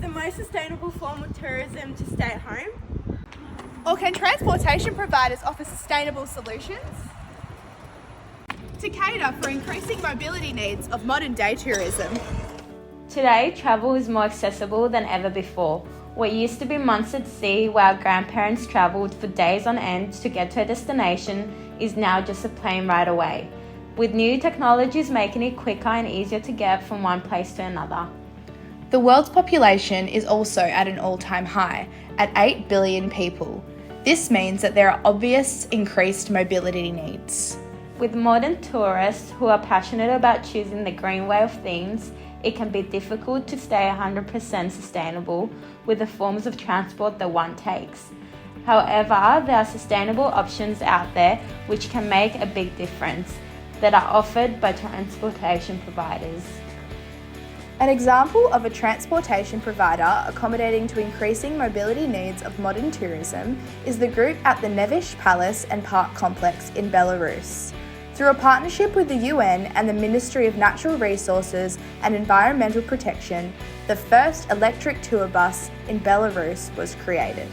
the most sustainable form of tourism to stay at home? Or can transportation providers offer sustainable solutions to cater for increasing mobility needs of modern day tourism? Today, travel is more accessible than ever before. What used to be months at sea where our grandparents travelled for days on end to get to a destination is now just a plane ride away, with new technologies making it quicker and easier to get from one place to another. The world's population is also at an all-time high, at 8 billion people. This means that there are obvious increased mobility needs. With modern tourists who are passionate about choosing the green way of things, it can be difficult to stay 100% sustainable with the forms of transport that one takes. However, there are sustainable options out there which can make a big difference that are offered by transportation providers. An example of a transportation provider accommodating to increasing mobility needs of modern tourism is the group at the Nevish Palace and Park Complex in Belarus. Through a partnership with the UN and the Ministry of Natural Resources and Environmental Protection, the first electric tour bus in Belarus was created.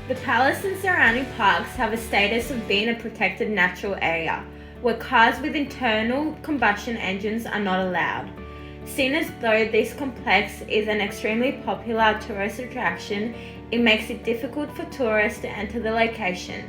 The palace and surrounding parks have a status of being a protected natural area, where cars with internal combustion engines are not allowed. Seen as though this complex is an extremely popular tourist attraction, it makes it difficult for tourists to enter the location.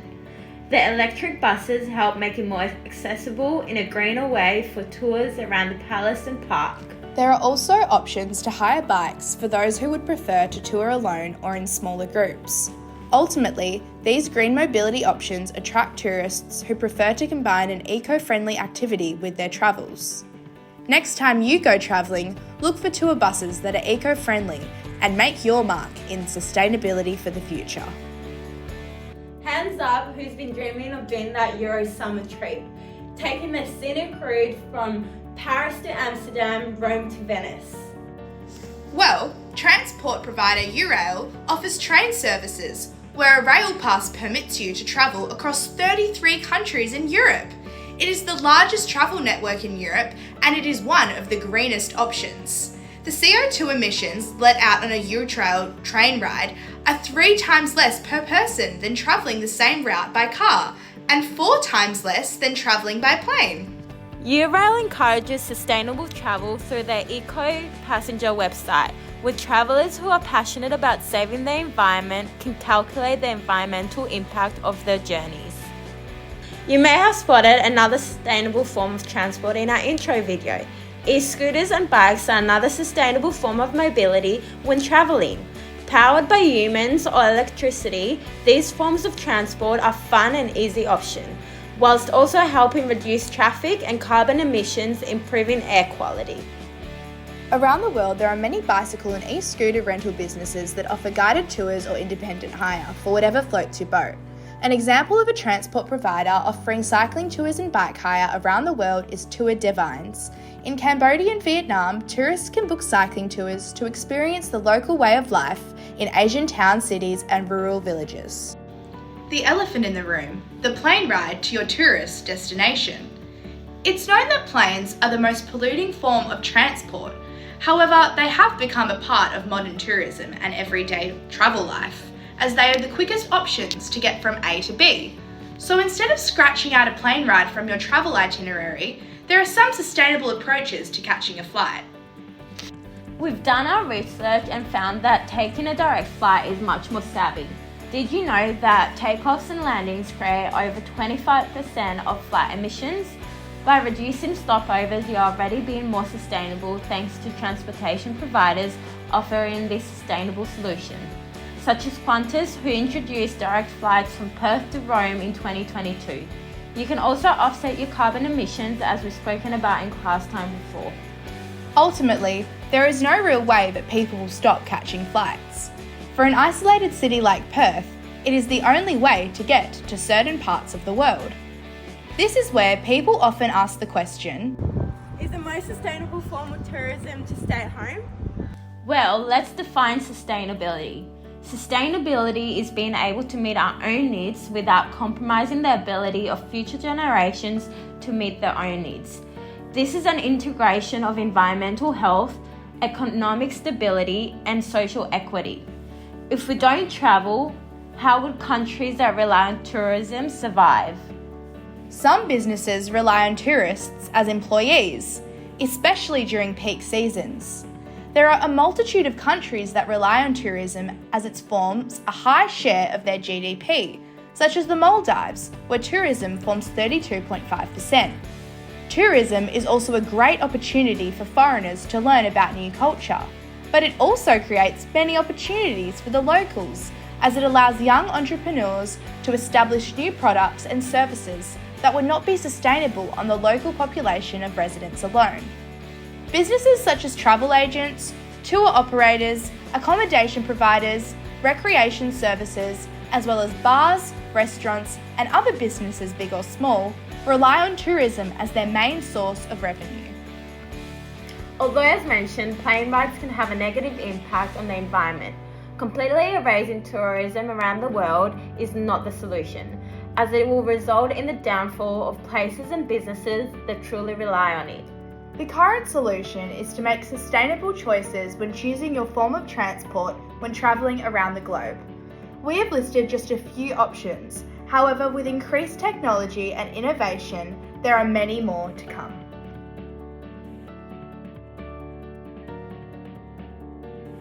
The electric buses help make it more accessible in a greener way for tours around the palace and park. There are also options to hire bikes for those who would prefer to tour alone or in smaller groups. Ultimately, these green mobility options attract tourists who prefer to combine an eco-friendly activity with their travels. Next time you go travelling, look for tour buses that are eco-friendly and make your mark in sustainability for the future. Hands up who's been dreaming of doing that Euro summer trip, taking the scenic route from Paris to Amsterdam, Rome to Venice. Well, transport provider Eurail offers train services where a rail pass permits you to travel across 33 countries in Europe. It is the largest travel network in Europe and it is one of the greenest options. The CO2 emissions let out on a Eurail train ride are 3 times less per person than travelling the same route by car and 4 times less than travelling by plane. Eurail encourages sustainable travel through their Eco Passenger website, where travellers who are passionate about saving the environment can calculate the environmental impact of their journeys. You may have spotted another sustainable form of transport in our intro video. E-scooters and bikes are another sustainable form of mobility when travelling. Powered by humans or electricity, these forms of transport are fun and easy option, whilst also helping reduce traffic and carbon emissions, improving air quality. Around the world, there are many bicycle and e-scooter rental businesses that offer guided tours or independent hire for whatever floats your boat. An example of a transport provider offering cycling tours and bike hire around the world is Tour Devines. In Cambodia and Vietnam, tourists can book cycling tours to experience the local way of life in Asian town cities and rural villages. The elephant in the room, the plane ride to your tourist destination. It's known that planes are the most polluting form of transport. However, they have become a part of modern tourism and everyday travel life, as they are the quickest options to get from A to B. So instead of scratching out a plane ride from your travel itinerary, there are some sustainable approaches to catching a flight. We've done our research and found that taking a direct flight is much more savvy. Did you know that takeoffs and landings create over 25% of flight emissions? By reducing stopovers, you're already being more sustainable thanks to transportation providers offering this sustainable solution, such as Qantas, who introduced direct flights from Perth to Rome in 2022. You can also offset your carbon emissions, as we've spoken about in class time before. Ultimately, there is no real way that people will stop catching flights. For an isolated city like Perth, it is the only way to get to certain parts of the world. This is where people often ask the question, Is the most sustainable form of tourism to stay at home? Well, let's define sustainability. Sustainability is being able to meet our own needs without compromising the ability of future generations to meet their own needs. This is an integration of environmental health, economic stability, and social equity. If we don't travel, how would countries that rely on tourism survive? Some businesses rely on tourists as employees, especially during peak seasons. There are a multitude of countries that rely on tourism as it forms a high share of their GDP, such as the Maldives, where tourism forms 32.5%. Tourism is also a great opportunity for foreigners to learn about new culture, but it also creates many opportunities for the locals, as it allows young entrepreneurs to establish new products and services that would not be sustainable on the local population of residents alone. Businesses such as travel agents, tour operators, accommodation providers, recreation services, as well as bars, restaurants, and other businesses, big or small, rely on tourism as their main source of revenue. Although, as mentioned, plane rides can have a negative impact on the environment, completely erasing tourism around the world is not the solution, as it will result in the downfall of places and businesses that truly rely on it. The current solution is to make sustainable choices when choosing your form of transport when travelling around the globe. We have listed just a few options. However, with increased technology and innovation, there are many more to come.